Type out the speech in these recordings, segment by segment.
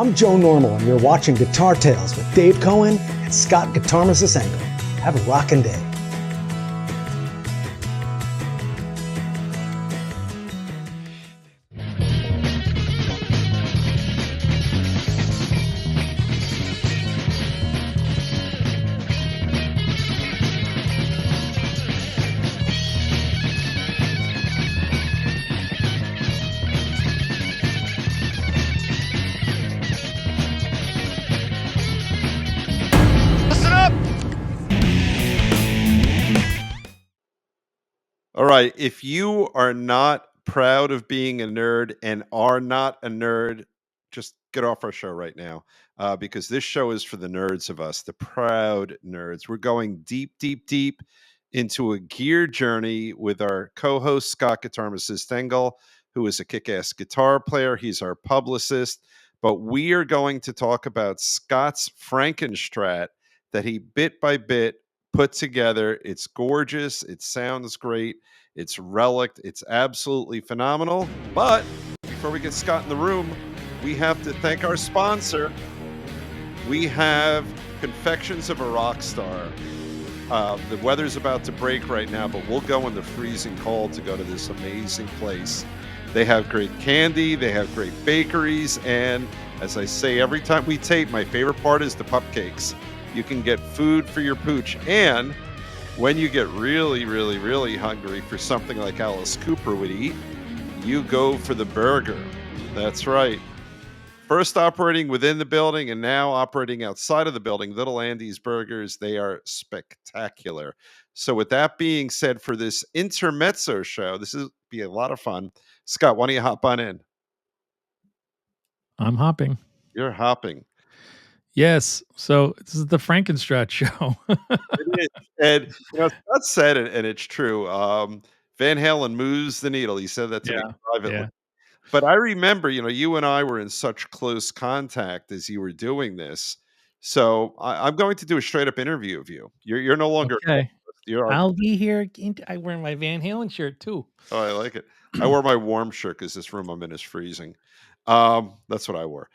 I'm Joe Normal, and you're watching Guitar Tales with Dave Cohen and Scott Guitarmas Assemble. Have a rockin' day. All right. If you are not proud of being a nerd and are not a nerd, just get off our show right now because this show is for the nerds of us, the proud nerds. We're going deep, deep, deep into a gear journey with our co host, Scott Guitarmas Stengel, who is a kick ass guitar player. He's our publicist. But we are going to talk about Scott's Frankenstrat that he bit by bit put together. It's gorgeous. It sounds great. It's relict. It's absolutely phenomenal. But before we get Scott in the room, we have to thank our sponsor. We have Confections of a Rock Star. The weather's about to break right now, but we'll go in the freezing cold to go to this amazing place. They have great candy. They have great bakeries. And as I say every time we tape, my favorite part is the cupcakes. You can get food for your pooch. And when you get really, really, really hungry for something like Alice Cooper would eat, you go for the burger. That's right. First operating within the building and now operating outside of the building, Little Andy's Burgers, they are spectacular. So with that being said, for this intermezzo show, this is be a lot of fun. Scott, why don't you hop on in? I'm hopping. You're hopping. Yes. So this is the Frankenstrat show. It is. And Scott said it, and it's true. Van Halen moves the needle. He said that to me privately. Yeah. But I remember, you and I were in such close contact as you were doing this. So I'm going to do a straight up interview of you. You're no longer. Okay. You're I'll be here. I wear my Van Halen shirt too. Oh, I like it. I wore my warm shirt because this room I'm in is freezing. That's what I wore.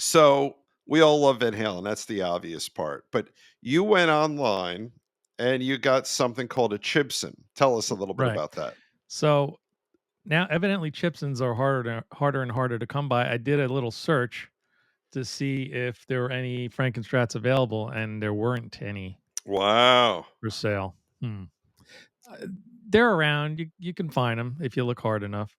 So we all love Van Halen. That's the obvious part. But you went online and you got something called a Chibson. Tell us a little bit about that. So now, evidently, Chibsons are harder and harder to come by. I did a little search to see if there were any Frankenstrats available, and there weren't any. Wow. For sale. They're around. You can find them if you look hard enough.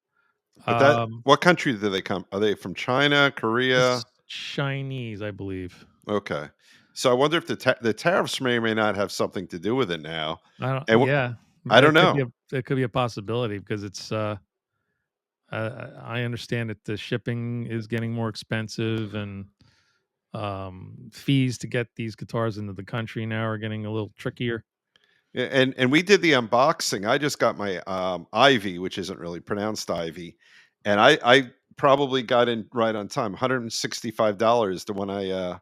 But what country do they come? Are they from China, Korea? Chinese, I believe. Okay. So I wonder if the tariffs may or may not have something to do with it now. I don't know. It could be a possibility because it's. I understand that the shipping is getting more expensive, and fees to get these guitars into the country now are getting a little trickier. And we did the unboxing. I just got my Ivy, which isn't really pronounced Ivy, and I probably got in right on time. $165, the one I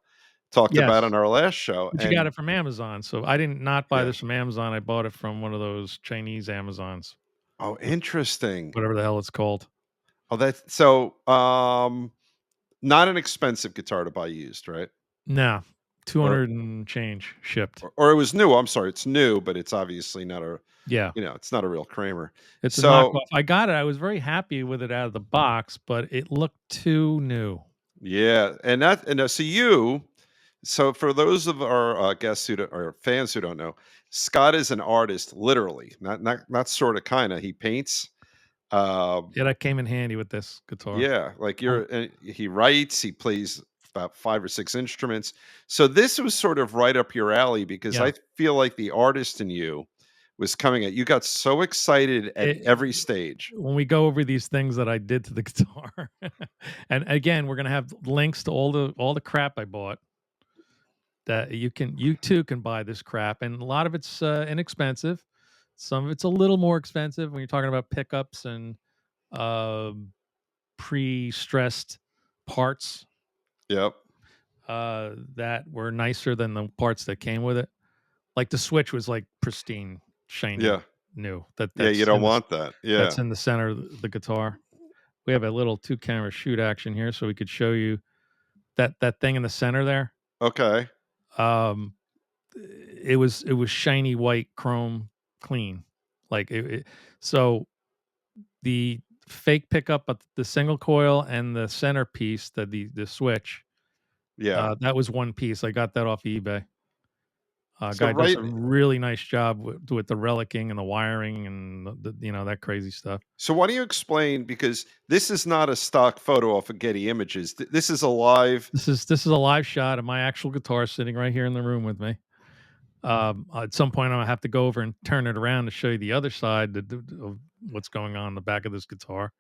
talked about on our last show. But you got it from Amazon, so I didn't not buy this from Amazon. I bought it from one of those Chinese Amazons. Oh, interesting. Whatever the hell it's called. Oh, that's so not an expensive guitar to buy used, right? No. 200 and change shipped. Or it was new. I'm sorry, it's new, but it's obviously not a it's not a real Kramer. It's a knockoff. I got it. I was very happy with it out of the box, but it looked too new. Yeah, so for those of our guests or fans who don't know, Scott is an artist, literally, not sort of kind of. He paints. That came in handy with this guitar. Yeah, like he writes, he plays about 5 or 6 instruments. So this was sort of right up your alley because I feel like the artist in you was coming at you. Got so excited at every stage. When we go over these things that I did to the guitar, and again, we're gonna have links to all the crap I bought. That you too can buy this crap, and a lot of it's inexpensive. Some of it's a little more expensive when you're talking about pickups and pre-stressed parts. Yep. That were nicer than the parts that came with it. Like the switch was like pristine, shiny, new. You don't want that. Yeah. That's in the center of the guitar. we have a little 2-camera shoot action here, so we could show you that thing in the center there. Okay. Um, it was shiny white chrome clean, like so the fake pickup of the single coil and the centerpiece, the switch, Yeah. that was one piece. I got that off eBay. So Guy does right. a really nice job with the relicing and the wiring and that crazy stuff. So why don't you explain, because this is not a stock photo off of Getty Images. This is a live. This is a live shot of my actual guitar sitting right here in the room with me. At some point, I'm gonna have to go over and turn it around to show you the other side of what's going on in the back of this guitar.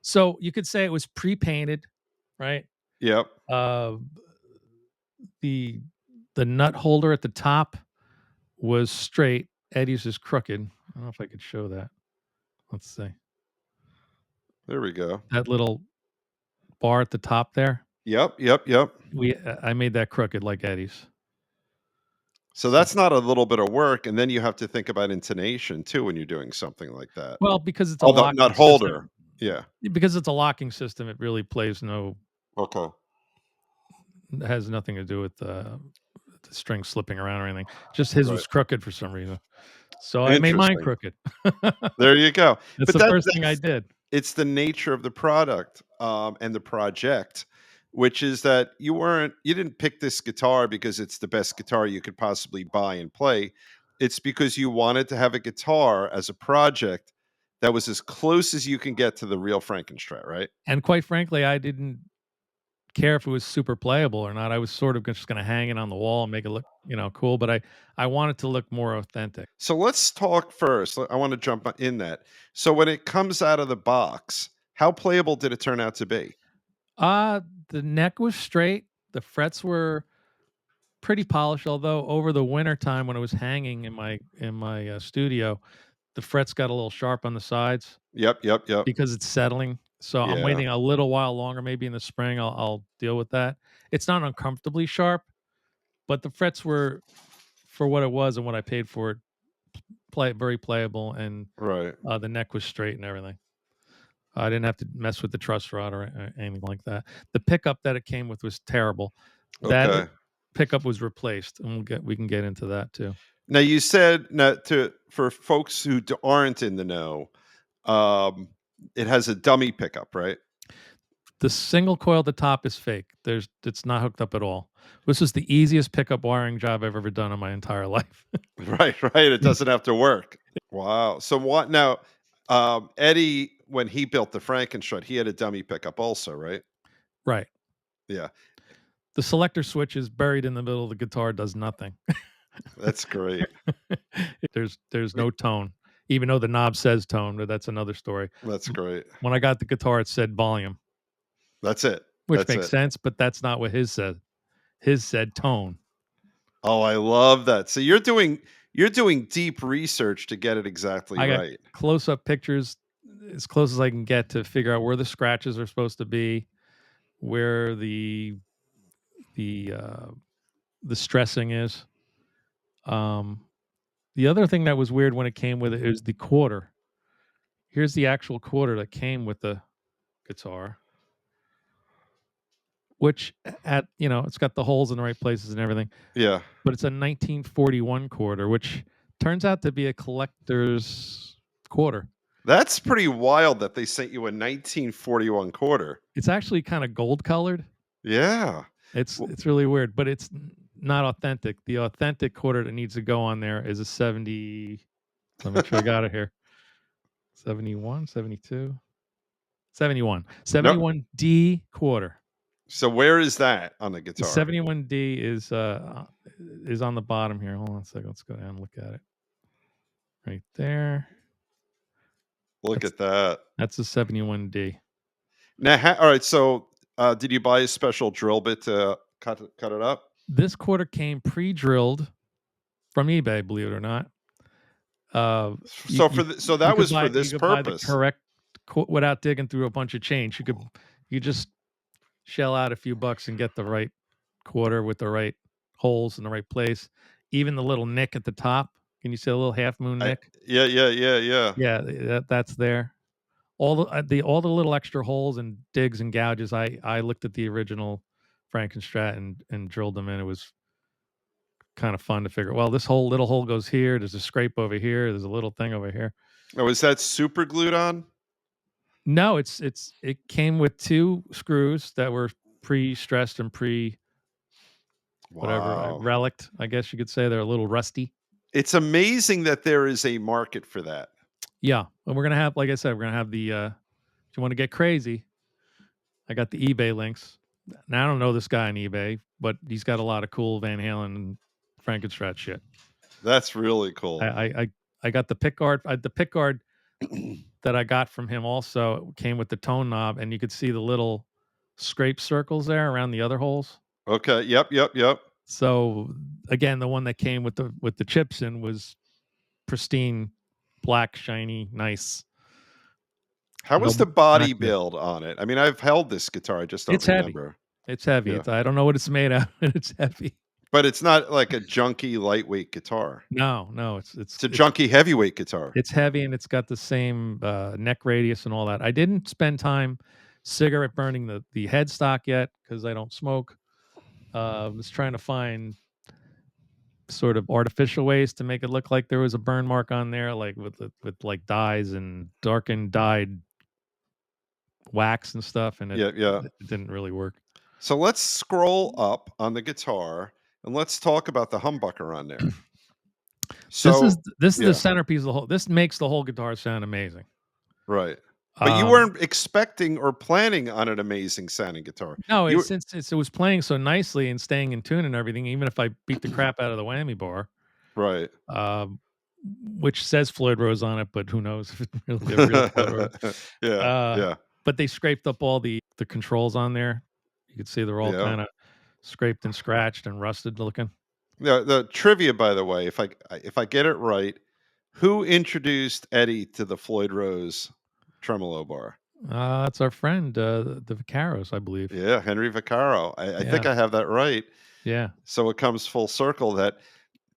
So you could say it was pre-painted, right? Yep. The nut holder at the top was straight. Eddie's is crooked. I don't know if I could show that. Let's see. There we go. That little bar at the top there. Yep. I made that crooked like Eddie's. So that's not a little bit of work, and then you have to think about intonation too when you're doing something like that. Well, because it's a Although locking nut holder. system. Yeah. Because it's a locking system, it really plays no. Okay. It has nothing to do with the string slipping around or anything. Just his was crooked for some reason. So I made mine crooked. There you go. That's the first thing I did. It's the nature of the product and the project, which is that you didn't pick this guitar because it's the best guitar you could possibly buy and play. It's because you wanted to have a guitar as a project that was as close as you can get to the real Frankenstrat, right? And quite frankly, I didn't care if it was super playable or not. I was sort of just going to hang it on the wall and make it look, cool. But I want it to look more authentic. So let's talk first. I want to jump in that. So when it comes out of the box, how playable did it turn out to be? The neck was straight. The frets were pretty polished, although over the winter time when it was hanging in my studio, the frets got a little sharp on the sides. Yep. Because it's settling. So I'm waiting a little while longer. Maybe in the spring I'll deal with that. It's not uncomfortably sharp, but the frets were, for what it was and what I paid for it, very playable, and right. The neck was straight and everything. I didn't have to mess with the truss rod or anything like that. The pickup that it came with was terrible. That pickup was replaced, and we can get into that too. Now you said for folks who aren't in the know, it has a dummy pickup, right? The single coil at the top is fake. It's not hooked up at all. This is the easiest pickup wiring job I've ever done in my entire life. Right. It doesn't have to work. Wow. So what now? Eddie, when he built the Frankenstrat, he had a dummy pickup also, right? Right. Yeah. The selector switch is buried in the middle of the guitar, does nothing. That's great. There's no tone, even though the knob says tone, but that's another story. That's great. When I got the guitar, it said volume. That's it. Which makes sense, but that's not what his said. His said tone. Oh, I love that. So you're doing deep research to get it exactly right. Close-up pictures as close as I can get to figure out where the scratches are supposed to be, where the stressing is. The other thing that was weird when it came with it is the quarter. Here's the actual quarter that came with the guitar, which it's got the holes in the right places and everything. Yeah. But it's a 1941 quarter, which turns out to be a collector's quarter. That's pretty wild that they sent you a 1941 quarter. It's actually kind of gold colored. Yeah. It's really weird, but it's not authentic. The authentic quarter that needs to go on there is a 70. Let me make sure I got it here. 71, 72, 71. 71D quarter. So where is that on the guitar? The 71D is on the bottom here. Hold on a second. Let's go down and look at it. Right there. Look at that. That's the 71D. Now, all right. So, did you buy a special drill bit to cut it up? This quarter came pre-drilled from eBay, believe it or not. So that was for this purpose. Buy the correct without digging through a bunch of change. You just shell out a few bucks and get the right quarter with the right holes in the right place. Even the little nick at the top. Can you see a little half moon nick? Yeah. Yeah, that's there. all the little extra holes and digs and gouges. I looked at the original Frankenstrat and drilled them in. It was kind of fun to figure. Well, this whole little hole goes here. There's a scrape over here. There's a little thing over here. Oh, is that super glued on? No, it came with 2 screws that were pre-stressed and whatever Wow. relict. I guess you could say they're a little rusty. It's amazing that there is a market for that. Yeah, and we're gonna have, like I said, we're gonna have the. If you want to get crazy, I got the eBay links. Now I don't know this guy on eBay, but he's got a lot of cool Van Halen and Frankenstrat shit. That's really cool. I got the pick guard. The pick guard that I got from him also came with the tone knob, and you could see the little scrape circles there around the other holes. Okay. Yep. So again, the one that came with the Chibson was pristine, black, shiny, nice. How was No- the body not good. build on it? I mean, I've held this guitar. I just don't It's heavy. remember. It's heavy. Yeah. I don't know what it's made out of. It's heavy. But it's not like a junky lightweight guitar. No, It's a junky heavyweight guitar. It's heavy, and it's got the same neck radius and all that. I didn't spend time cigarette burning the headstock yet because I don't smoke. I was trying to find sort of artificial ways to make it look like there was a burn mark on there, like with like dyes and darkened dyed wax and stuff, and Yeah. it didn't really work. So let's scroll up on the guitar and let's talk about the humbucker on there. So this is yeah. the centerpiece of the whole. This makes the whole guitar sound amazing. Right. But you weren't expecting or planning on an amazing sounding guitar. No, since it was playing so nicely and staying in tune and everything, even if I beat the crap out of the whammy bar, Right. Which says Floyd Rose on it, but who knows if it's really a real Floyd Rose. Yeah. But they scraped up all the controls on there. You could see they're all kind of scraped and scratched and rusted looking. The trivia, by the way, if I get it right, who introduced Eddie to the Floyd Rose tremolo bar? It's our friend, the Vacaros, I believe. Yeah, Henry Vaccaro. I think I have that right. Yeah. So it comes full circle that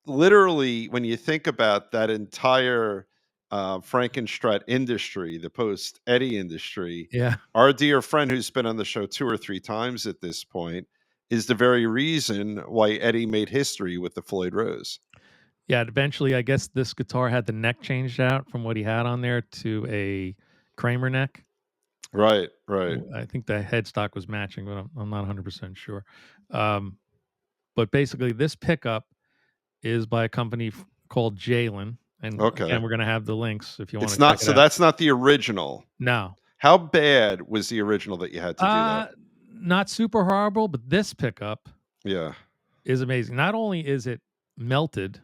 literally when you think about that entire Frankenstrat industry, the post Eddie industry, Yeah. our dear friend who's been on the show 2 or 3 times at this point is the very reason why Eddie made history with the Floyd Rose. Yeah, eventually I guess this guitar had the neck changed out from what he had on there to a Kramer neck. Right. I think the headstock was matching, but I'm not 100% sure. But basically this pickup is by a company called Jalen. And again, we're going to have the links if you want to check it out. So that's not the original. No. How bad was the original that you had to do that? Not super horrible, but this pickup is amazing. Not only is it melted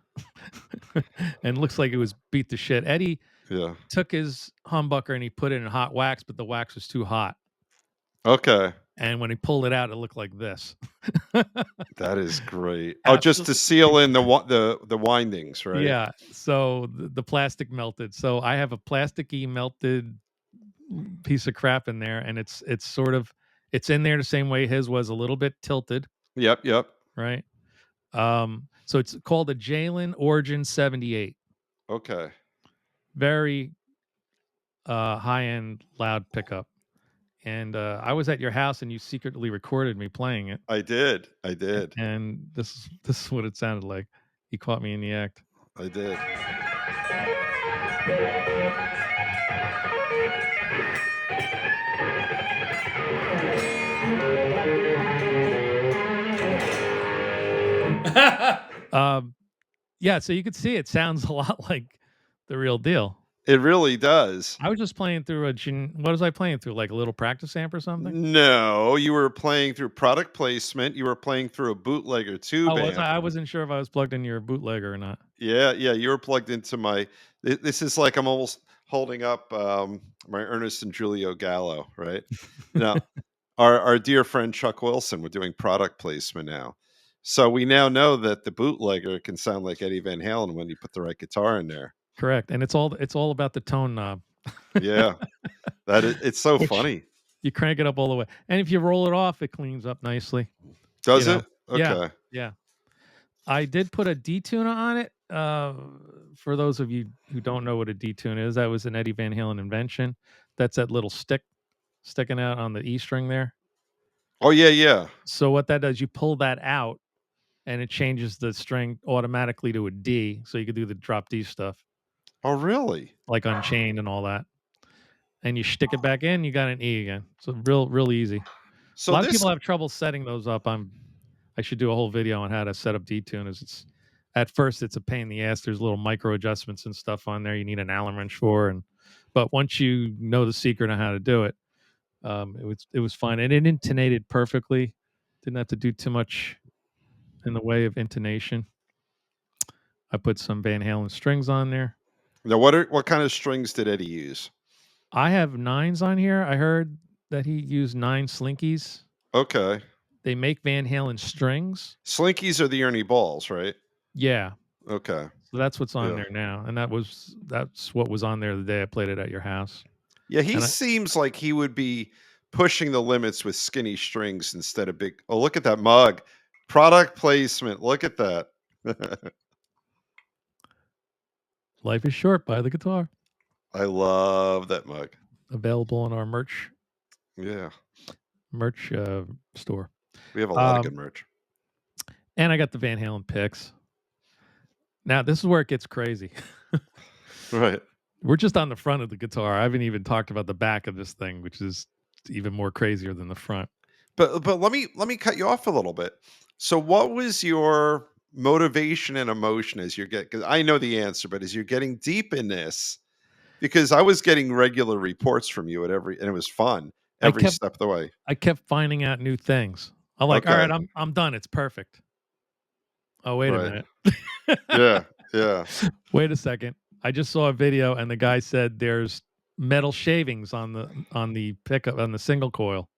and looks like it was beat to shit. Eddie took his humbucker and he put it in hot wax, but the wax was too hot. Okay. And when he pulled it out, it looked like this. That is great. Oh, just to seal in the windings, right? Yeah. So the plastic melted. So I have a plasticky melted piece of crap in there, and it's sort of in there the same way his was, a little bit tilted. Yep. Right. So it's called a Jalen Origin 78. Okay. Very high-end loud pickup. And I was at your house and you secretly recorded me playing it. I did. And this is what it sounded like. You caught me in the act. I did. Yeah, so you could see it sounds a lot like the real deal. It really does. I was just playing through what was I playing through? Like a little practice amp or something? No, you were playing through product placement. You were playing through a bootlegger tube amp. I wasn't sure if I was plugged into your bootlegger or not. Yeah, you were plugged into my. This is like I'm almost holding up my Ernest and Julio Gallo, right? Now, our dear friend Chuck Wilson, we're doing product placement now. So we now know that the bootlegger can sound like Eddie Van Halen when you put the right guitar in there. Correct, and it's all about the tone knob. Yeah, it's so funny. You crank it up all the way, and if you roll it off, it cleans up nicely. Does it? Okay. Yeah. I did put a D-Tuna on it. For those of you who don't know what a D-Tuna is, that was an Eddie Van Halen invention. that's that little stick sticking out on the E string there. Oh yeah, yeah. So what that does, you pull that out, and it changes the string automatically to a D, so you can do the drop D stuff, Oh really? like Unchained and all that. And you stick it back in, you got an E again. So real easy. A So lot of this people have trouble setting those up. I should do a whole video on how to set up D-Tunas. It's at first it's a pain in the ass. There's little micro adjustments and stuff on there you need an Allen wrench for, but once you know the secret on how to do it, it was fine, and it intonated perfectly. Didn't have to do too much in the way of intonation. I put some Van Halen strings on there. now, what kind of strings did Eddie use? I have 9s on here. I heard that he used 9 Slinkies. Okay. They make Van Halen strings. Slinkies are the Ernie balls, right? Yeah. Okay. So that's what's on Yeah. there now. And that's what was on there the day I played it at your house. Yeah, he And seems like he would be pushing the limits with skinny strings instead of big. Oh, look at that mug. Product placement. Look at that. Life is short, buy the guitar. I love that mug. Available on our merch Yeah. store. We have a lot of good merch. And I got the Van Halen picks. Now, this is where it gets crazy. Right. We're just on the front of the guitar. I haven't even talked about the back of this thing, which is even more crazier than the front. But let me cut you off a little bit. So what was your motivation and emotion as you're getting, because I know the answer, but as you're getting deep in this, because I was getting regular reports from you and it was fun every step of the way. I kept finding out new things. I'm like, all right, I'm done. It's perfect. Oh, wait a minute. Yeah. Yeah. Wait a second. I just saw a video and the guy said there's metal shavings on the pickup on the single coil.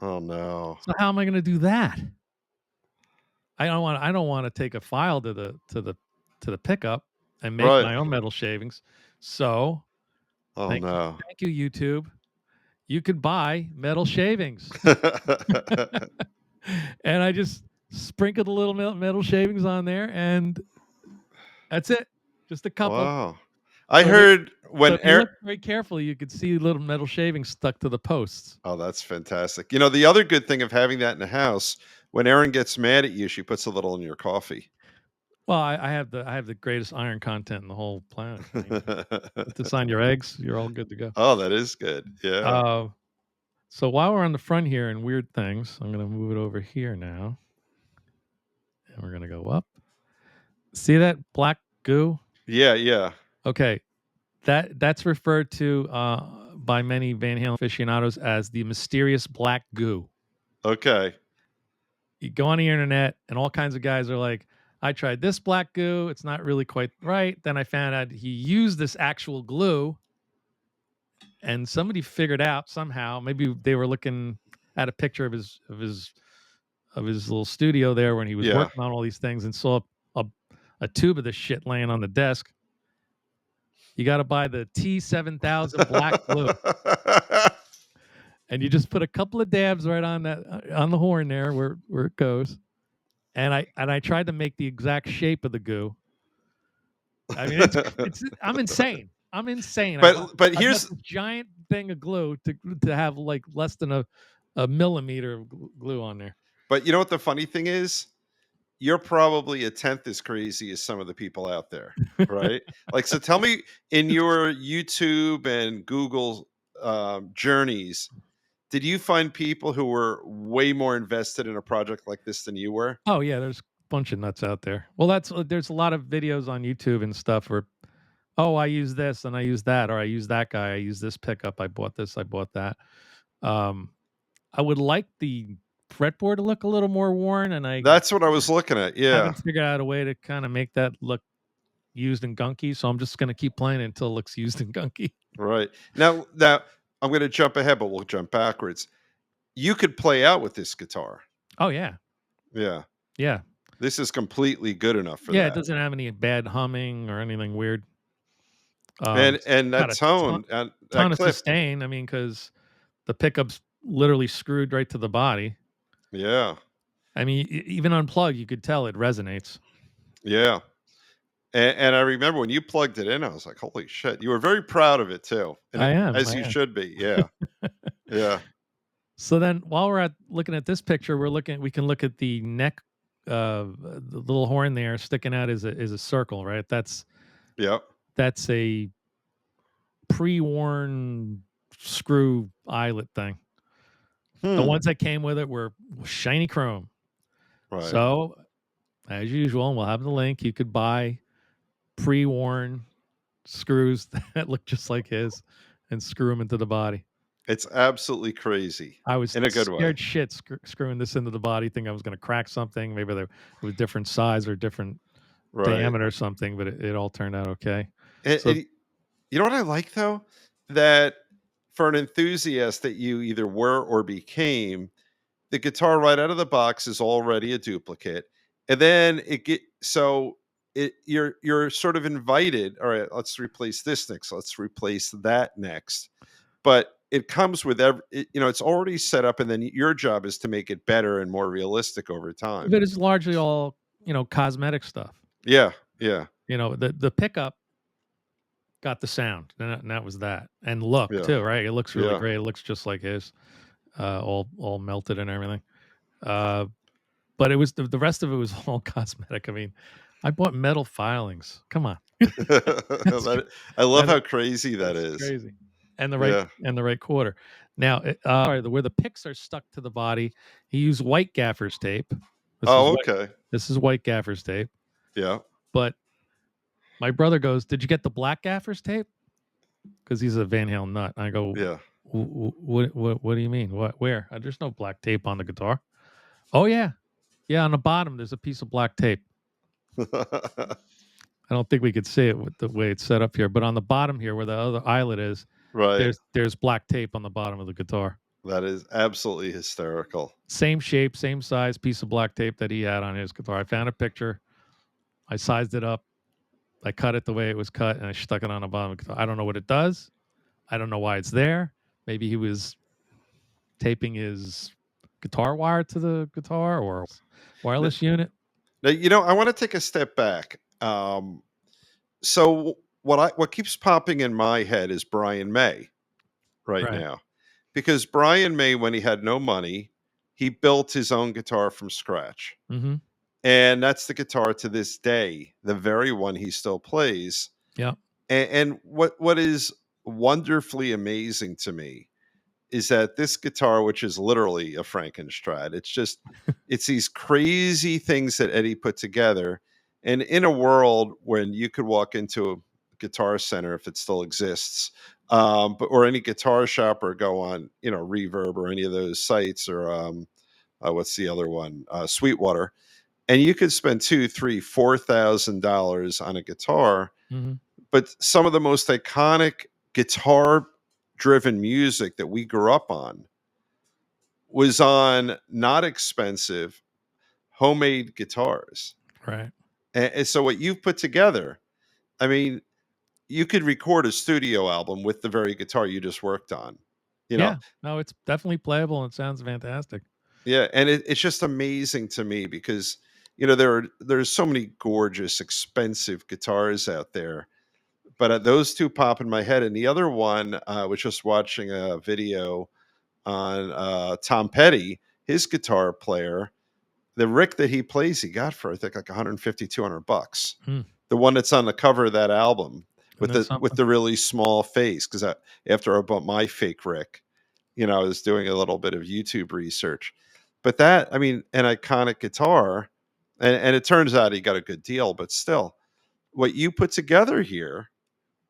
Oh no. So how am I going to do that? I don't want to take a file to the pickup and make my own metal shavings. So thank you, YouTube. You could buy metal shavings. And I just sprinkled a little metal shavings on there, and that's it. Just a couple. Wow. I heard when if you look very carefully, you could see little metal shavings stuck to the posts. Oh, that's fantastic. You know, the other good thing of having that in the house, when Erin gets mad at you, she puts a little in your coffee. Well, I have the greatest iron content in the whole planet. Put this on your eggs, you're all good to go. Oh, that is good. Yeah. So while we're on the front here and weird things, I'm going to move it over here now. And we're going to go up. See that black goo? Yeah, yeah. Okay. That's referred to by many Van Halen aficionados as the mysterious black goo. Okay. You go on the internet and all kinds of guys are like, I tried this black goo. It's not really quite right. Then I found out he used this actual glue. And somebody figured out somehow, maybe they were looking at a picture of his little studio there when he was working on all these things and saw a tube of this shit laying on the desk. You got to buy the T7000 black glue. And you just put a couple of dabs right on that on the horn there where it goes. And I tried to make the exact shape of the goo. I mean, I'm insane. I'm insane. But here's a giant thing of glue to have like less than a millimeter of glue on there. But you know what the funny thing is? You're probably a tenth as crazy as some of the people out there, right? Like, so tell me, in your YouTube and Google journeys, did you find people who were way more invested in a project like this than you were? Oh yeah, there's a bunch of nuts out there. Well, there's a lot of videos on YouTube and stuff where, oh, I use this and I use that, or I use that guy, I use this pickup, I bought this, I bought that. I would like the fretboard to look a little more worn, and that's what I was looking at. Yeah, I haven't figured out a way to kind of make that look used and gunky, so I'm just going to keep playing it until it looks used and gunky. Right. Now I'm going to jump ahead, but we'll jump backwards. You could play out with this guitar. Oh yeah. Yeah. This is completely good enough for that. Yeah, it doesn't have any bad humming or anything weird. And that tone, and ton of sustain. I mean, because the pickup's literally screwed right to the body. Yeah. I mean, even unplugged, you could tell it resonates. Yeah. And I remember when you plugged it in, I was like, "Holy shit!" You were very proud of it too, and I am. as you should be. Yeah, yeah. So then, while we're looking at this picture, we can look at the neck, the little horn there sticking out is a circle, right? Yep. That's a pre-worn screw eyelet thing. The Hmm. ones that came with it were shiny chrome. Right. So, as usual, we'll have the link. You could buy pre-worn screws that look just like his and screw them into the body. It's absolutely crazy I was in a good way. scared shit screwing this into the body, thinking I was going to crack something. Maybe it was different size or different Right. diameter or something, but it all turned out okay. So And you know what I like though? That for an enthusiast that you either were or became, the guitar right out of the box is already a duplicate. And then you're sort of invited, all right, let's replace this next, let's replace that next. But it comes with it's already set up, and then your job is to make it better and more realistic over time. but it's largely all cosmetic stuff. Yeah, yeah, The pickup got the sound, and that was that, and look yeah, too, right? It looks really yeah. great. It looks just like his, all melted and everything. But it was the rest of it was all cosmetic. I mean, I bought metal filings. Come on, that's I love that how crazy that It's is. crazy. And Yeah. the right quarter. Now, where the picks are stuck to the body, he used white Gaffers tape. Oh, okay. This is white Gaffers tape. Yeah. But my brother goes, "Did you get the black Gaffers tape?" Because he's a Van Halen nut. I go, Yeah. What do you mean? What? Where? There's no black tape on the guitar." "Oh yeah, yeah. On the bottom, there's a piece of black tape." I don't think we could see it with the way it's set up here, but on the bottom here, where the other eyelet is, Right. there's black tape on the bottom of the guitar. That is absolutely hysterical. Same shape, same size piece of black tape that he had on his guitar. I found a picture. I sized it up. I cut it the way it was cut, and I stuck it on the bottom of the guitar. I don't know what it does. I don't know why it's there. Maybe he was taping his guitar wire to the guitar or wireless unit. Now, I want to take a step back. So what keeps popping in my head is Brian May right Right. now. Because Brian May, when he had no money, he built his own guitar from scratch. Mm-hmm. And that's the guitar to this day, the very one he still plays. Yeah. And what is wonderfully amazing to me is that this guitar, which is literally a Frankenstrat, it's these crazy things that Eddie put together. And in a world when you could walk into a Guitar Center, if it still exists, or any guitar shop, or go on, Reverb or any of those sites, or what's the other one, Sweetwater, and you could spend $2, $3, $4,000 on a guitar. Mm-hmm. But some of the most iconic guitar driven music that we grew up on was on not expensive homemade guitars. Right. And so what you've put together, I mean, you could record a studio album with the very guitar you just worked on. Yeah. No, it's definitely playable and it sounds fantastic. Yeah, and it's just amazing to me because there's so many gorgeous, expensive guitars out there, but those two pop in my head. And the other one, I was just watching a video on Tom Petty, his guitar player. The Rick that he plays, he got for I think like 150, $200. Hmm. The one that's on the cover of that album with Isn't that with the really small face. Because after I bought my fake Rick, I was doing a little bit of YouTube research. But that, I mean, an iconic guitar, and it turns out he got a good deal. But still, what you put together here,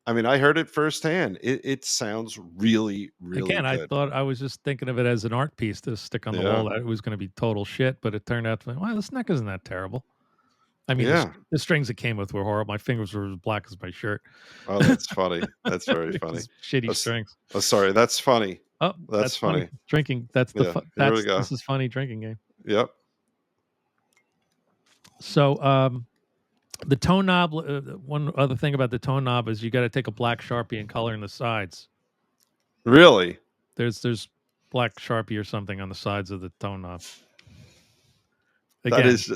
I mean, I heard it firsthand. It sounds really, really Again, I good. thought I was just thinking of it as an art piece to stick on the Yeah. wall. That it was going to be total shit, but it turned out to be, wow, this neck isn't that terrible. I mean, Yeah. the strings it came with were horrible. My fingers were as black as my shirt. Oh, that's funny. That's very It funny. was shitty strings. Oh, sorry. That's funny. Oh, That's funny. Drinking. That's Yeah, here we go. this is funny drinking game. Yep. So, the tone knob. One other thing about the tone knob is you got to take a black Sharpie and color in the sides. Really? There's black Sharpie or something on the sides of the tone knob. That Again, is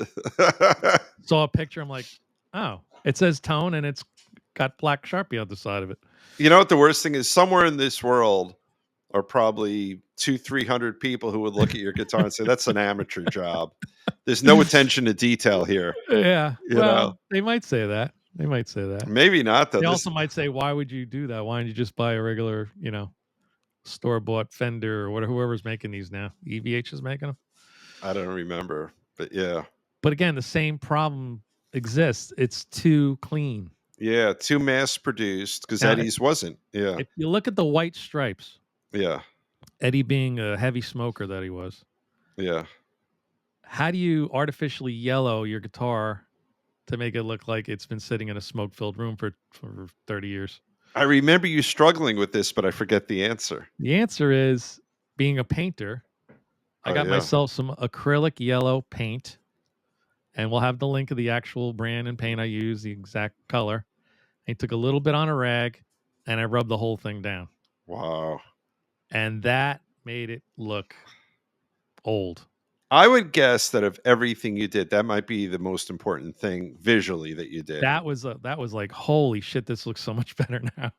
saw a picture. I'm like, oh, It says tone, and it's got black Sharpie on the side of it. You know what the worst thing is? Somewhere in this world are probably 200-300 people who would look at your guitar and say, that's an amateur job. There's no attention to detail here. Yeah. You Well, know, they might say that. They might say that. maybe not though. They This, also might say, why would you do that? Why don't you just buy a regular, store-bought Fender or whatever, whoever's making these now? EVH is making them. I don't remember, but yeah. But again, the same problem exists. It's too clean. Yeah, too mass produced because Now, Eddie's wasn't. Yeah. If you look at the white stripes, Yeah. Eddie being a heavy smoker that he was, Yeah. how do you artificially yellow your guitar to make it look like it's been sitting in a smoke-filled room for 30 years? I remember you struggling with this, but I forget the answer. The answer is, being a painter, I got myself some acrylic yellow paint, and we'll have the link of the actual brand and paint I use, the exact color. I took a little bit on a rag, and I rubbed the whole thing down. Wow. And that made it look old. I would guess that of everything you did, that might be the most important thing visually that you did. That was like, holy shit, this looks so much better now.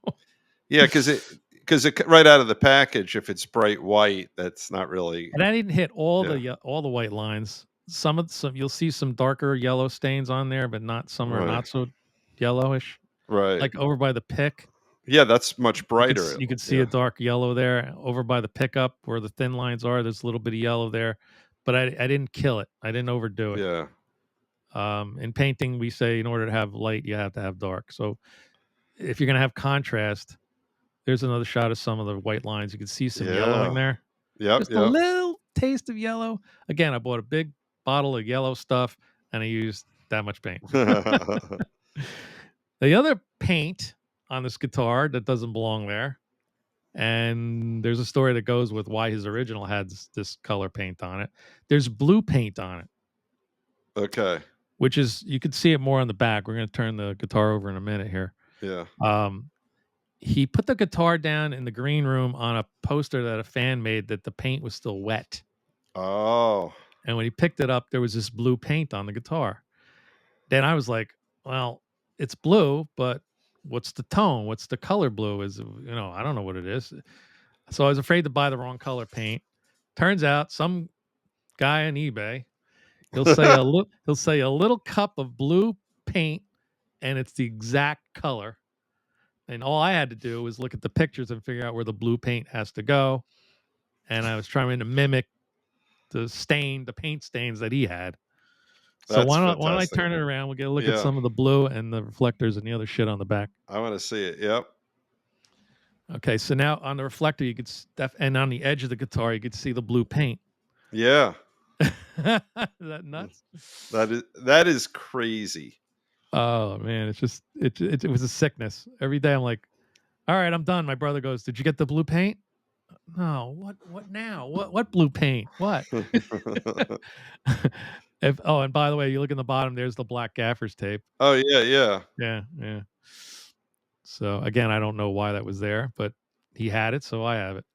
Yeah, because it right out of the package, if it's bright white, that's not really. And I didn't hit all the white lines. Some you'll see some darker yellow stains on there, but some are not so yellowish. Right. Like over by the pick. Yeah, that's much brighter. You could see a dark yellow there. Over by the pickup where the thin lines are, there's a little bit of yellow there. But I didn't kill it. I didn't overdo it. Yeah. In painting, we say in order to have light, you have to have dark. So if you're going to have contrast, there's another shot of some of the white lines. You can see some yellowing there. Yep. Just a little taste of yellow. Again, I bought a big bottle of yellow stuff, and I used that much paint. The other paint on this guitar that doesn't belong there, and there's a story that goes with why his original had this color paint on it. There's blue paint on it. Okay. Which is, you could see it more on the back. We're going to turn the guitar over in a minute here. Yeah. He put the guitar down in the green room on a poster that a fan made that the paint was still wet. Oh. And when he picked it up, there was this blue paint on the guitar. Then I was like, well, it's blue, but what's the tone? What's the color blue? I don't know what it is. So I was afraid to buy the wrong color paint. Turns out some guy on eBay, he'll say a little cup of blue paint, and it's the exact color. And all I had to do was look at the pictures and figure out where the blue paint has to go. And I was trying to mimic the paint stains that he had. So why don't I turn it around? We'll get a look at some of the blue and the reflectors and the other shit on the back. I want to see it. Yep. Okay, so now on the reflector, you could and on the edge of the guitar, you could see the blue paint. Yeah. Is that nuts? That is crazy. Oh man, it's just it was a sickness. Every day I'm like, all right, I'm done. My brother goes, "Did you get the blue paint?" No. What now? What blue paint? What? And by the way, you look in the bottom, there's the black Gaffers tape. Oh yeah. Yeah. So again, I don't know why that was there, but he had it, so I have it.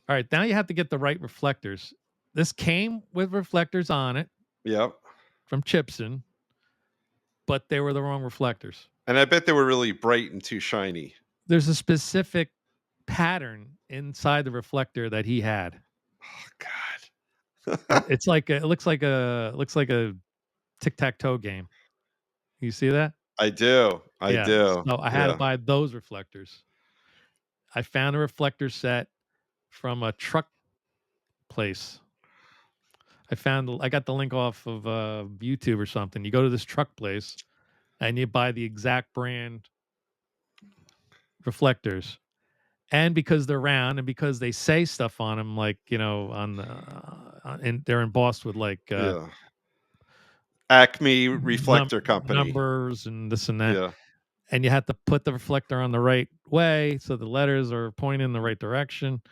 All right, now you have to get the right reflectors. This came with reflectors on it. Yep. From Chibson, but they were the wrong reflectors. And I bet they were really bright and too shiny. There's a specific pattern inside the reflector that he had. Oh God. It looks like a tic-tac-toe game. You see that? I do. I do. So I had to buy those reflectors. I found a reflector set from a truck place. I got the link off of YouTube or something. You go to this truck place and you buy the exact brand reflectors. And because they're round and because they say stuff on them, like, and they're embossed with like Acme Reflector Company numbers and this and that. Yeah. And you have to put the reflector on the right way so the letters are pointing in the right direction.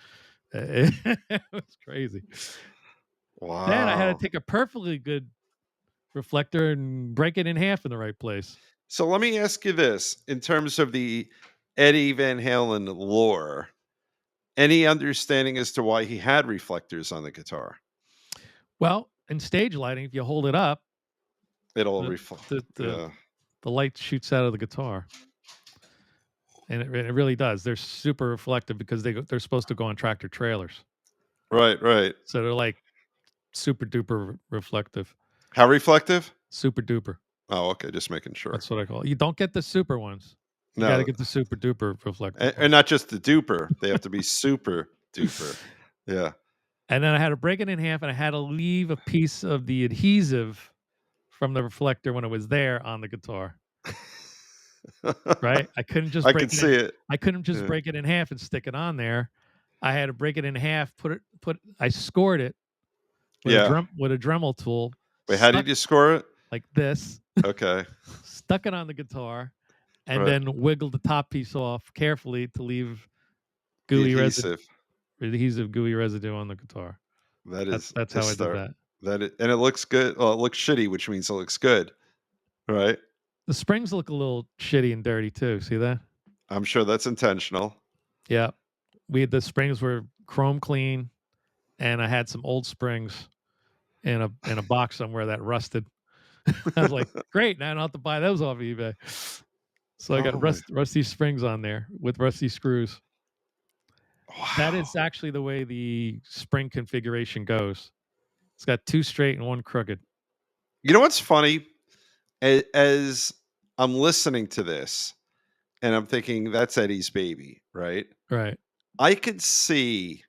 It was crazy. Wow. Then I had to take a perfectly good reflector and break it in half in the right place. So let me ask you this. In terms of the Eddie Van Halen lore, any understanding as to why he had reflectors on the guitar? Well, in stage lighting, if you hold it up, it'll reflect. the light shoots out of the guitar, and it really does. They're super reflective because they're supposed to go on tractor trailers, Right, right. so they're like super duper reflective. How reflective? Super duper. Oh, okay. Just making sure. That's what I call it. You don't get the super ones. You got to No, get the super duper reflective. and not just the duper. They have to be super duper. Yeah. And then I had to break it in half, and I had to leave a piece of the adhesive from the reflector when it was there on the guitar. Right? I couldn't just I break can it see in, it. I couldn't just Yeah. break it in half and stick it on there. I had to break it in half, I scored it with Yeah. a Dremel tool. Wait, how did you score it? Like this, Okay. stuck it on the guitar, and Right. then wiggled the top piece off carefully to leave The gooey adhesive. gooey residue on the guitar. That is That's how I did that. And it looks good. Well, it looks shitty, which means it looks good. Right? The springs look a little shitty and dirty too. See that? I'm sure that's intentional. Yeah. The springs were chrome clean, and I had some old springs in a box somewhere that rusted. I was like, great, now I don't have to buy those off eBay. So I got Oh my- rusty springs on there with rusty screws. Wow. That is actually the way the spring configuration goes. It's got 2 straight and 1 crooked. You know what's funny? As I'm listening to this and I'm thinking that's Eddie's baby, right? Right. I could see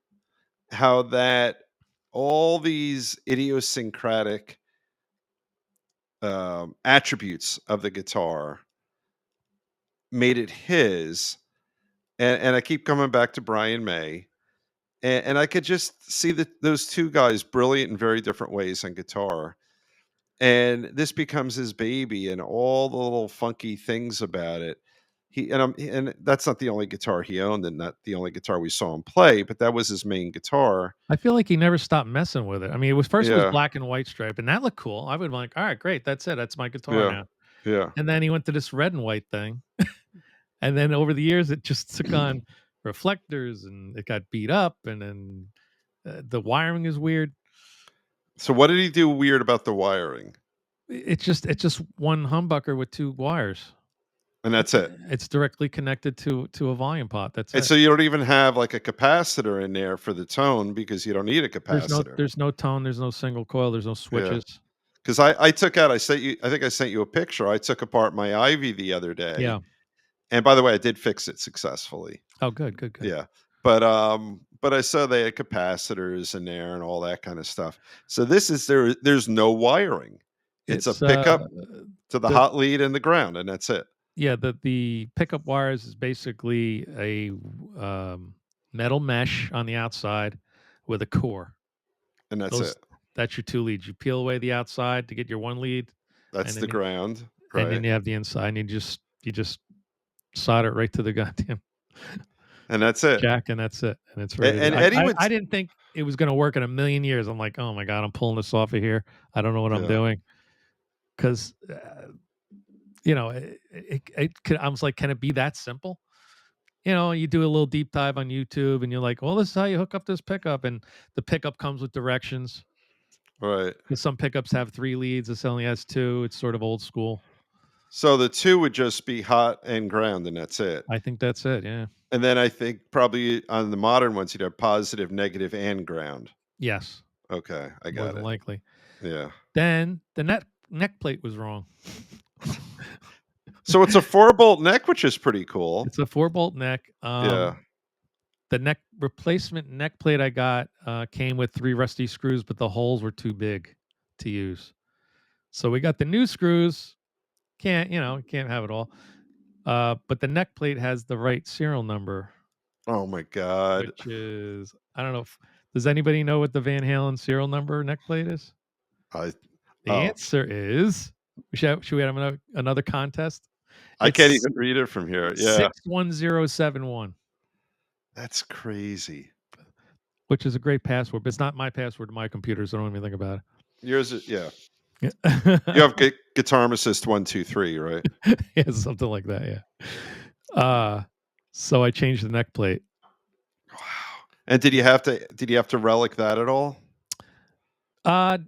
how that all these idiosyncratic attributes of the guitar made it his. And I keep coming back to Brian May. And I could just see those two guys brilliant in very different ways on guitar. And this becomes his baby and all the little funky things about it. And that's not the only guitar he owned and not the only guitar we saw him play, but that was his main guitar. I feel like he never stopped messing with it. I mean, it was Yeah. black and white stripe, and that looked cool. I would be like, all right, great, that's it. That's my guitar Yeah. now. Yeah. And then he went to this red and white thing. And then over the years, it just took on reflectors, and it got beat up, and then the wiring is weird. So what did he do weird about the wiring? It's just one humbucker with 2 wires. And that's it. It's directly connected to a volume pot. That's And it. so you don't even have like a capacitor in there for the tone because you don't need a capacitor. There's no tone. There's no single coil. There's no switches. Because I think I sent you a picture. I took apart my Ivy the other day. Yeah. And by the way, I did fix it successfully. Oh, good. Yeah. But I saw they had capacitors in there and all that kind of stuff. So there's no wiring. It's a pickup to the hot lead and the ground, and that's it. Yeah, the pickup wires is basically a metal mesh on the outside with a core. And that's it. That's your 2 leads. You peel away the outside to get your 1 lead. That's the ground. Right. And then you have the inside, and you just solder it right to the goddamn and that's it. jack, and that's it. And it's ready. And Eddie I didn't think it was going to work in a million years. I'm like, oh my God, I'm pulling this off of here. I don't know what I'm doing. Because, I was like, can it be that simple? You do a little deep dive on YouTube, and you're like, well, this is how you hook up this pickup. And the pickup comes with directions. Right. Because some pickups have 3 leads. This only has 2. It's sort of old school. So the 2 would just be hot and ground, and that's it. I think that's it, yeah. And then I think probably on the modern ones, you'd have positive, negative, and ground. Yes. Okay, I got More than it. likely. Yeah. Then the neck plate was wrong. So it's a 4-bolt neck, which is pretty cool. It's a 4-bolt neck. Yeah. The replacement neck plate I got came with 3 rusty screws, but the holes were too big to use. So we got the new screws. Can't have it all. But the neck plate has the right serial number. Oh my God. Which is, I don't know. Does anybody know what the Van Halen serial number neck plate is? The answer is, should we have another contest? I can't even read it from here. Yeah. 61071. That's crazy. Which is a great password, but it's not my password to my computer, so I don't even think about it. Yours is, yeah. You have Guitar Assist 123, right? Yeah, something like that, yeah. So I changed the neck plate. Wow. And did you have to relic that at all? Not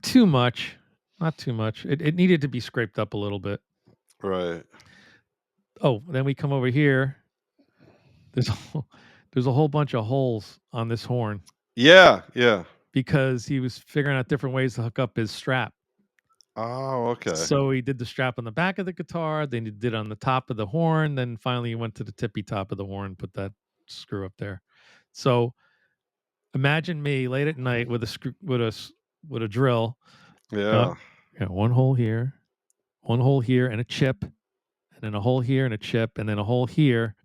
too much. Not too much. It needed to be scraped up a little bit. Right. Oh, then we come over here. There's there's a whole bunch of holes on this horn Yeah. Yeah. because he was figuring out different ways to hook up his strap. Oh, okay. So he did the strap on the back of the guitar, then he did on the top of the horn, then finally he went to the tippy top of the horn, put that screw up there. So imagine me late at night with a screw with a drill. Yeah. One hole here, and a chip, and then a hole here and a chip, and then a hole here.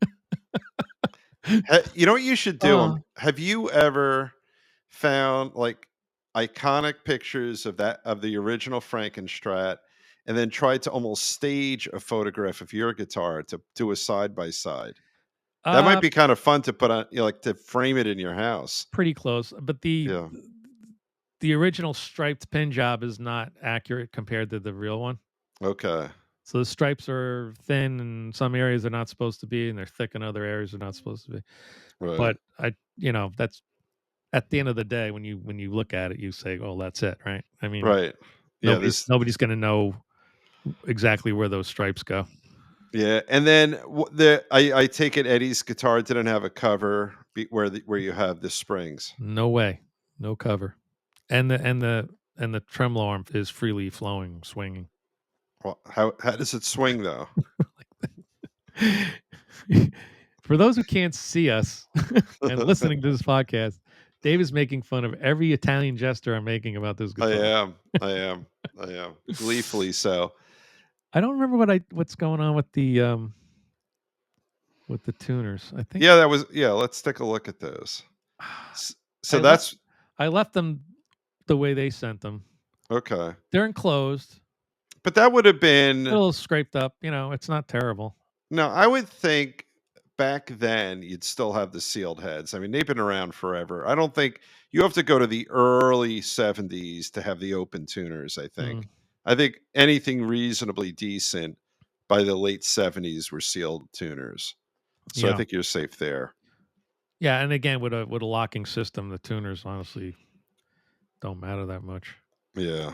You know what you should do? Have you ever found like iconic pictures of the original Frankenstrat, and then tried to almost stage a photograph of your guitar to do a side by side? That might Uh, be kind of fun to put on, like to frame it in your house. Pretty close, but Yeah. the original striped pin job is not accurate compared to the real one. Okay. So the stripes are thin in some areas they're not supposed to be, and they're thick in other areas they're not supposed to be. Right. But that's at the end of the day when you look at it, you say, "Oh, that's it," right? I mean, Right. Yeah. This. nobody's going to know exactly where those stripes go. Yeah. And then I take it Eddie's guitar didn't have a cover where you have the springs. No way, no cover, and the tremolo arm is freely flowing, swinging. Well, how does it swing though? For those who can't see us and listening to this podcast, Dave is making fun of every Italian gesture I'm making about this I guitar. am. I am. I am. Gleefully so. I don't remember what's going on with the tuners. I think Let's take a look at those. So I left that's I left them the way they sent them. okay. They're enclosed, But that would have a been little scraped up. It's not terrible. no, I would think back then you'd still have the sealed heads. I mean, they've been around forever. I don't think you have to go to the early 70s to have the open tuners, I think. Mm, I think anything reasonably decent by the late 70s were sealed tuners. So I yeah, think you're safe there. yeah. And again, with a locking system, the tuners honestly don't matter that much. Yeah.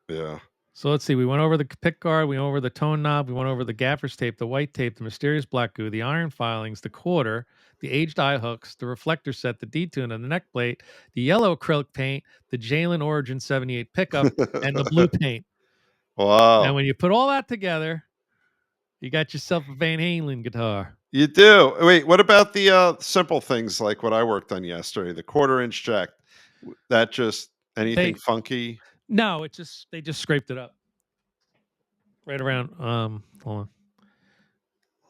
Yeah. So let's see. We went over the pick guard. We went over the tone knob. We went over the Gaffers tape, the white tape, the mysterious Black Goo, the iron filings, the quarter, the aged eye hooks, the reflector set, the D-Tuna, the neck plate, the yellow acrylic paint, the Jalen Origin 78 pickup, and the blue paint. And Wow. when you put all that together, you got yourself a Van Halen guitar. You do. Wait, what about the simple things like what I worked on yesterday, the quarter-inch jack? That just anything funky? No, they just scraped it up right around. Hold on.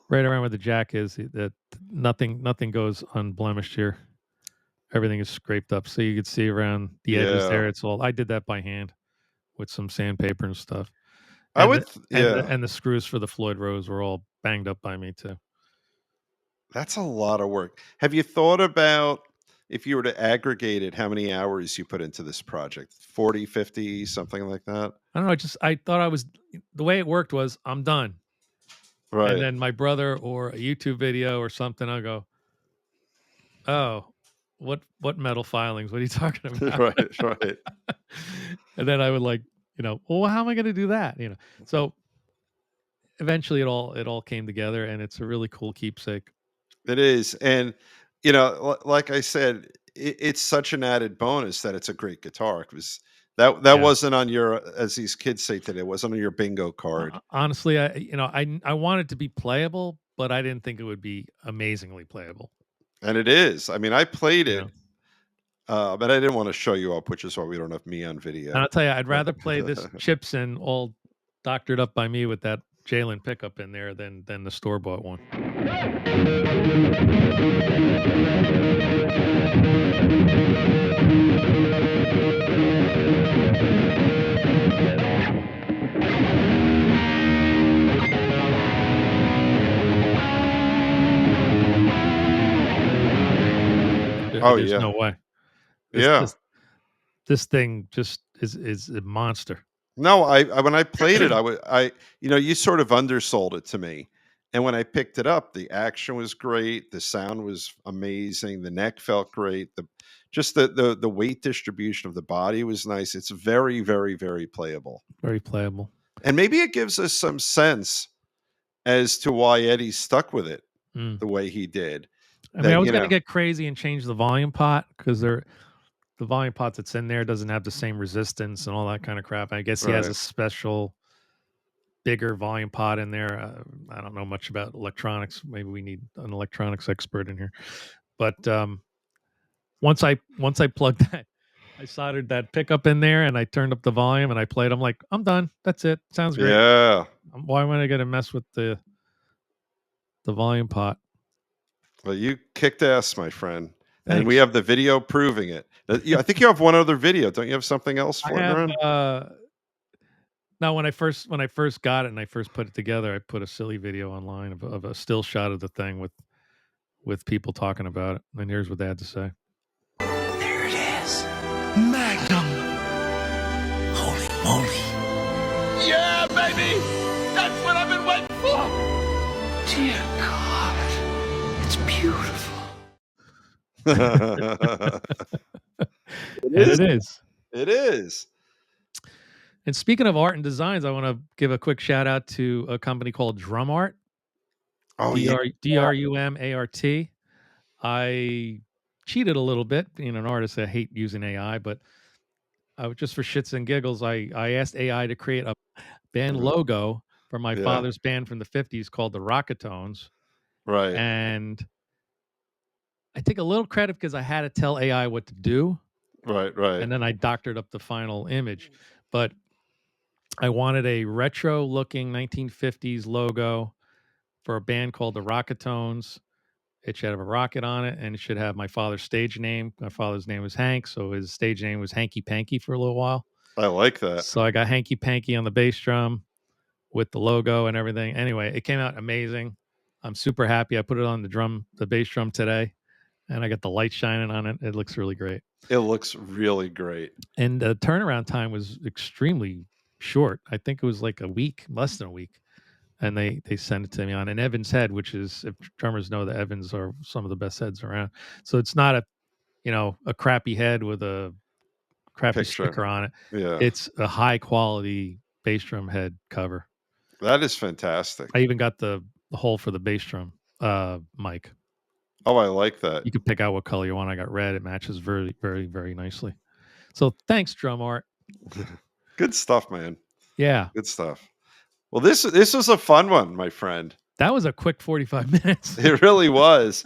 Right around where the jack is. That nothing goes unblemished here. Everything is scraped up, so you can see around the edges Yeah. there. It's all I did that by hand with some sandpaper and stuff, I and would yeah. the screws for the Floyd Rose were all banged up by me too. That's a lot of work. Have you thought about if you were to aggregate it, how many hours you put into this project? 40, 50, something like that? I don't know. I thought I was the way it worked was I'm done, and Right. then my brother or a YouTube video or something. I'll go, oh, what metal filings? What are you talking about? Right, right. And then I would well, how am I going to do that? So eventually it all came together, and it's a really cool keepsake. It is. And like I said, it's such an added bonus that it's a great guitar because that Yeah. wasn't on your, as these kids say today, wasn't on your bingo card. Honestly, I wanted to be playable, but I didn't think it would be amazingly playable. And it is. I mean, I played You it, know, but I didn't want to show you up, which is why we don't have me on and video. I'll tell you, I'd rather play this Chibson all doctored up by me with that Jalen pickup in there than the store bought one. There's no way. Yeah. This thing just is a monster. No, I when I played it, you sort of undersold it to me. And when I picked it up, the action was great, the sound was amazing, the neck felt great, the weight distribution of the body was nice. It's very, very, very playable. Very playable. And maybe it gives us some sense as to why Eddie stuck with it Mm. the way he did. I mean, I That, was going to get crazy and change the volume pot because the volume pot that's in there doesn't have the same resistance and all that kind of crap. I guess he has a Right. special bigger volume pot in there. I don't know much about electronics. Maybe we need an electronics expert in here. But once I plugged that, I soldered that pickup in there and I turned up the volume and I played. I'm like, I'm done. That's it. Sounds great. Yeah. Why am I going to mess with the volume pot? Well, you kicked ass, my friend. And we Thanks. have the video proving it. I think you have one other video. Don't you have something else I floating have around? now when I first got it and I first put it together, I put a silly video online of a still shot of the thing with people talking about it. And here's what they had to say. There it is. Magnum. Holy moly. Yeah, baby! That's what I've been waiting for! Dear God. It's beautiful. It is. It is. And speaking of art and designs, I want to give a quick shout out to a company called Drum Art. Oh, yeah. DRUMART. I cheated a little bit being an artist. I hate using AI, but just for shits and giggles, I asked AI to create a band logo for my father's band from the 50s called the Rocketones. Right. And I take a little credit because I had to tell AI what to do. Right. And then I doctored up the final image. But I wanted a retro looking 1950s logo for a band called the Rocketones. It should have a rocket on it, and it should have my father's stage name. My father's name was Hank, so his stage name was Hanky Panky for a little while. I like that. So I got Hanky Panky on the bass drum with the logo and everything. Anyway, it came out amazing. I'm super happy. I put it on the bass drum today, and I got the light shining on it. It looks really great. It looks really great. And the turnaround time was extremely short. I think it was like a week, less than a week. And they sent it to me on an Evans head, which is, if drummers know, the Evans are some of the best heads around. So it's not a crappy head with a crappy sticker on it. Yeah. It's a high quality bass drum head cover. That is fantastic. I even got the hole for the bass drum mic. Oh, I like that. You can pick out what color you want. I got red. It matches very, very, very nicely. So thanks, Drum Art. Good stuff, man. Yeah. Good stuff. Well, this was a fun one, my friend. That was a quick 45 minutes. It really was.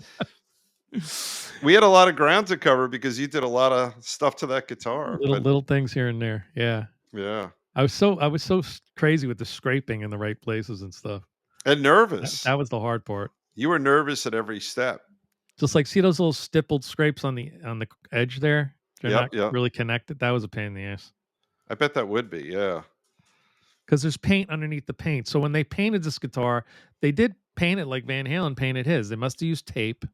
We had a lot of ground to cover because you did a lot of stuff to that guitar. Little things here and there. Yeah. Yeah. I was so crazy with the scraping in the right places and stuff. And nervous. That was the hard part. You were nervous at every step. Just like, see those little stippled scrapes on the edge there? They're not Yep. really connected. That was a pain in the ass. I bet that would be, yeah. Because there's paint underneath the paint. So when they painted this guitar, they did paint it like Van Halen painted his. They must have used tape.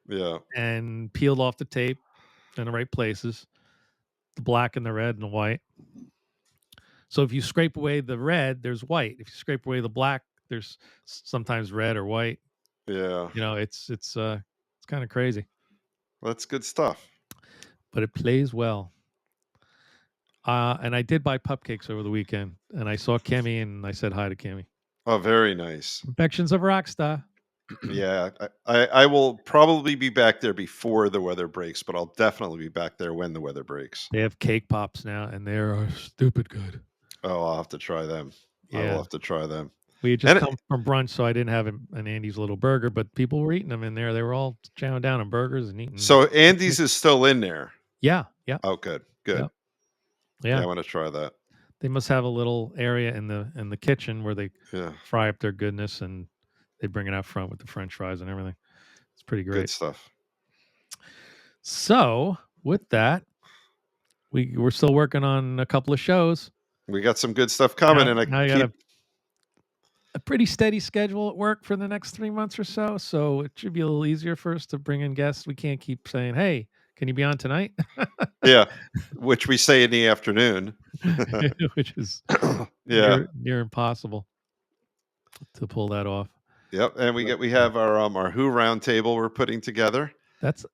Yeah. And peeled off the tape in the right places. The black and the red and the white. So if you scrape away the red, there's white. If you scrape away the black, there's sometimes red or white. Yeah. It's kind of crazy. That's good stuff. But it plays well. And I did buy pupcakes over the weekend, and I saw Kimmy, and I said hi to Kimmy. Oh, very nice. Infections of Rockstar. Yeah, I will probably be back there before the weather breaks, but I'll definitely be back there when the weather breaks. They have cake pops now, and they are stupid good. Oh, I'll have to try them. Yeah. I will have to try them. We had just come from brunch, so I didn't have an Andy's Little Burger, but people were eating them in there. They were all chowing down on burgers and eating. So Andy's is still in there? Yeah. Yeah. Oh, good. Yeah. Yeah, I want to try that. They must have a little area in the kitchen where they fry up their goodness, and they bring it out front with the French fries and everything. It's pretty great. Good stuff. So with that, we're still working on a couple of shows. We got some good stuff coming, and I got a pretty steady schedule at work for the next 3 months or so. So it should be a little easier for us to bring in guests. We can't keep saying, "Hey, can you be on tonight?" Yeah, which we say in the afternoon, which is near impossible to pull that off. Yep, and we have our Who round table we're putting together.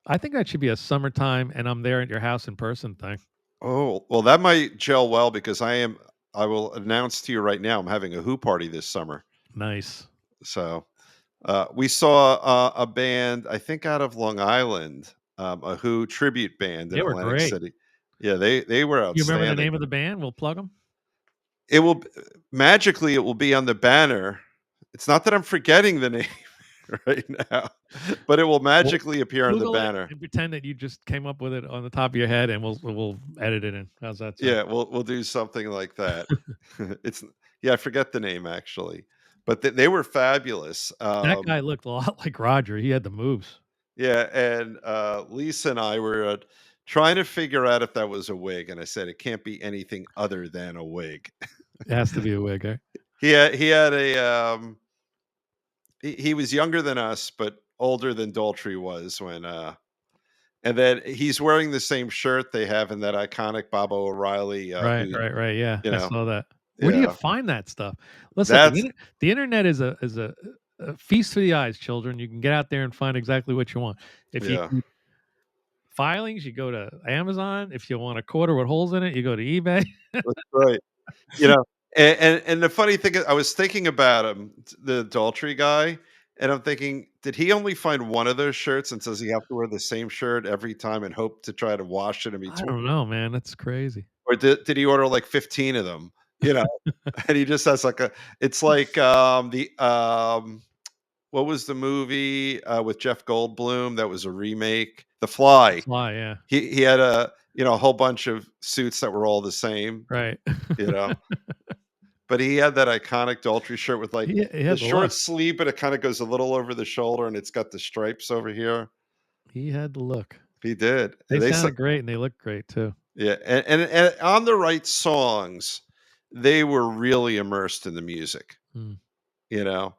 I think that should be a summertime, and I'm there at your house in person thing. Oh, well, that might gel well because I will announce to you right now I'm having a Who party this summer. Nice. So we saw a band, I think out of Long Island, a Who tribute band in They were Atlantic great. City. Yeah, they were You remember the outstanding. name of the band? We'll plug them. It will magically it will be on the banner. It's not that I'm forgetting the name right now, but it will magically appear on the Google it banner. and pretend that you just came up with it on the top of your head, and we'll edit it in. How's that sound? Yeah, we'll do something like that. It's yeah, I forget the name actually, but they were fabulous. That guy looked a lot like Roger. He had the moves. Yeah, and Lisa and I were trying to figure out if that was a wig, and I said it can't be anything other than a wig. It has to be a wig, right? He had a he was younger than us, but older than Daltrey was when and then he's wearing the same shirt they have in that iconic Bobo O'Reilly Right. Yeah, you I know, saw that. Where do you yeah. find that stuff? Listen, That's the internet is a feast for the eyes, children. You can get out there and find exactly what you want. If you yeah. need filings, you go to Amazon. If you want a quarter with holes in it, you go to eBay. That's right. You know, and the funny thing is, I was thinking about him, the Daltrey guy, and I'm thinking, did he only find one of those shirts, and does he have to wear the same shirt every time and hope to try to wash it in I between, don't know, man. That's crazy. or did he order like 15 of them? You know, and he just has like a. It's like the what was the movie with Jeff Goldblum that was a remake? The Fly. Fly, yeah. He had a whole bunch of suits that were all the same. Right. You know. But he had that iconic Daltrey shirt with like He the had the short look. sleeve, but it kind of goes a little over the shoulder, and it's got the stripes over here. He had the look. He did. They And they sounded great and they looked great too. yeah, and on the right songs, they were really immersed in the music. Mm. You know,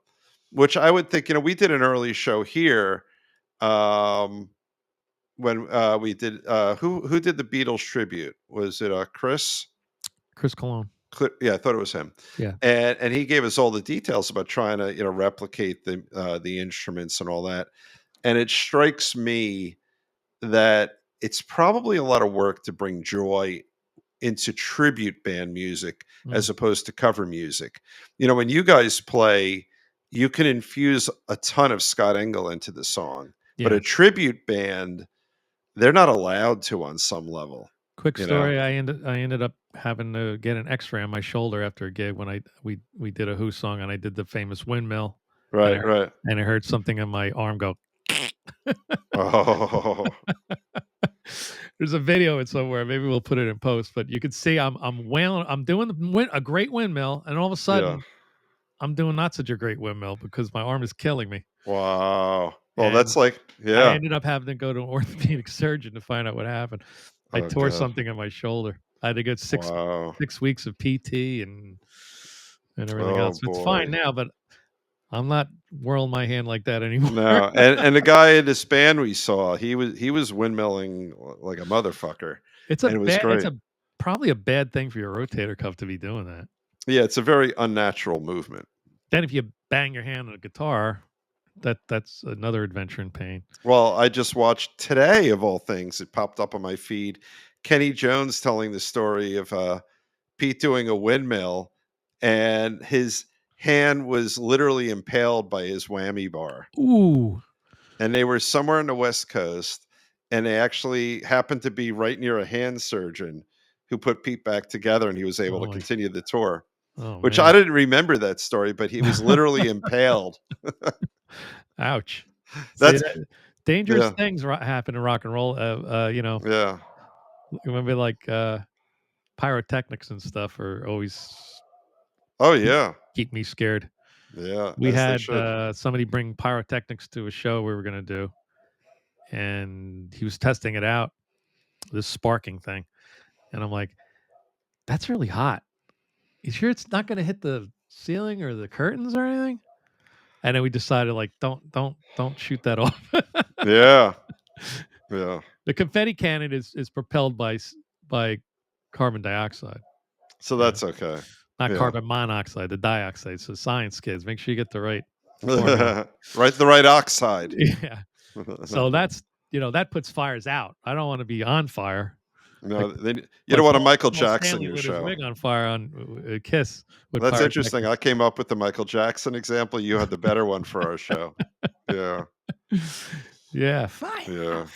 which I would think. We did an early show here when we did. Who did the Beatles tribute? Was it Chris? Chris Cologne. Yeah, I thought it was him. Yeah. And he gave us all the details about trying to replicate the instruments and all that. And it strikes me that it's probably a lot of work to bring joy into tribute band music as opposed to cover music. When you guys play, you can infuse a ton of Scott Engel into the song, but Yeah. a tribute band, they're not allowed to on some level. Quick You know? story: I ended up having to get an X-ray on my shoulder after a gig when we did a Who song, and I did the famous windmill. Right, right. And I heard something in my arm go. Oh, There's a video of it somewhere. Maybe we'll put it in post, but you can see I'm wailing. I'm doing a great windmill, and all of a sudden, yeah. I'm doing not such a great windmill because my arm is killing me. Wow. Well, And that's like, I yeah. ended up having to go to an orthopedic surgeon to find out what happened. I tore God. something in my shoulder. I had to get 6 weeks of PT and everything else. It's fine now, but I'm not whirling my hand like that anymore. No, and the guy in this band we saw, he was windmilling like a motherfucker. It's probably a bad thing for your rotator cuff to be doing that. Yeah, it's a very unnatural movement. Then if you bang your hand on a guitar, that's another adventure in pain. Well, I just watched today, of all things, it popped up on my feed, Kenny Jones telling the story of Pete doing a windmill, and his hand was literally impaled by his whammy bar. Ooh. And they were somewhere on the West Coast, and they actually happened to be right near a hand surgeon who put Pete back together, and he was able to continue the tour. Which man. I didn't remember that story, but he was literally impaled. Ouch. That's dangerous things happen in rock and roll. Yeah. Remember, like pyrotechnics and stuff are always. Oh yeah. Keep me scared. Yeah. We had somebody bring pyrotechnics to a show we were going to do, and he was testing it out, this sparking thing, and I'm like, "That's really hot. You sure it's not going to hit the ceiling or the curtains or anything?" And then we decided, like, don't shoot that off. Yeah. Yeah. The confetti cannon is propelled by carbon dioxide. So that's okay. Not carbon monoxide, the dioxide. So science kids, make sure you get the right formula. the right oxide. Yeah. So that's that puts fires out. I don't want to be on fire. No, you don't want a Michael Jackson Stanley your with show. his wig on fire on Kiss. With That's pyrotechnics. interesting. I came up with the Michael Jackson example. You had the better one for our show. Yeah. Yeah. Fire.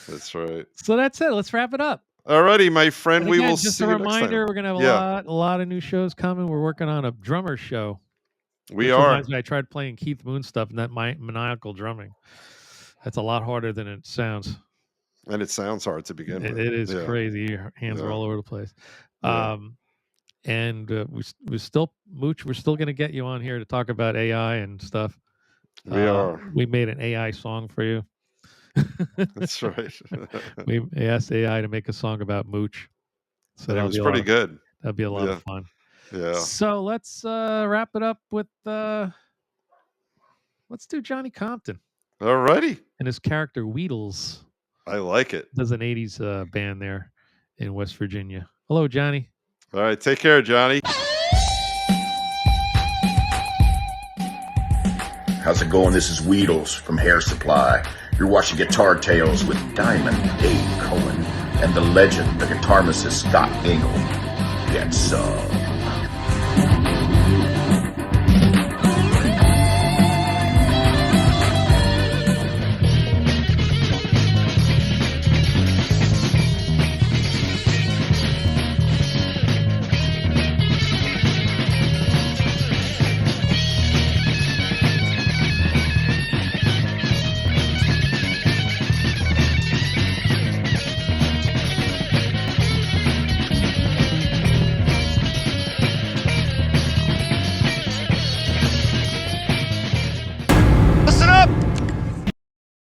That's right. So that's it. Let's wrap it up. Alrighty, my friend. And We again, will just see a you next reminder, time. we're gonna have a lot of new shows coming. We're working on a drummer show. We Which are. reminds me, I tried playing Keith Moon stuff and that maniacal drumming. That's a lot harder than it sounds. And it sounds hard to begin with. It is crazy. Your hands are all over the place. Yeah. And we still, Mooch, we're still going to get you on here to talk about AI and stuff. We are. We made an AI song for you. That's right. We asked AI to make a song about Mooch. So that was pretty good. That'd be a lot of fun. Yeah. So let's wrap it up with let's do Johnny Compton. Alrighty. And his character Wheedles. I like it. There's an 80s band there in West Virginia. Hello, Johnny. All right. Take care, Johnny. How's it going? This is Wheedles from Hair Supply. You're watching Guitar Tales with Diamond Dave Cohen and the legend, the guitarmist Scott Engel. Get some.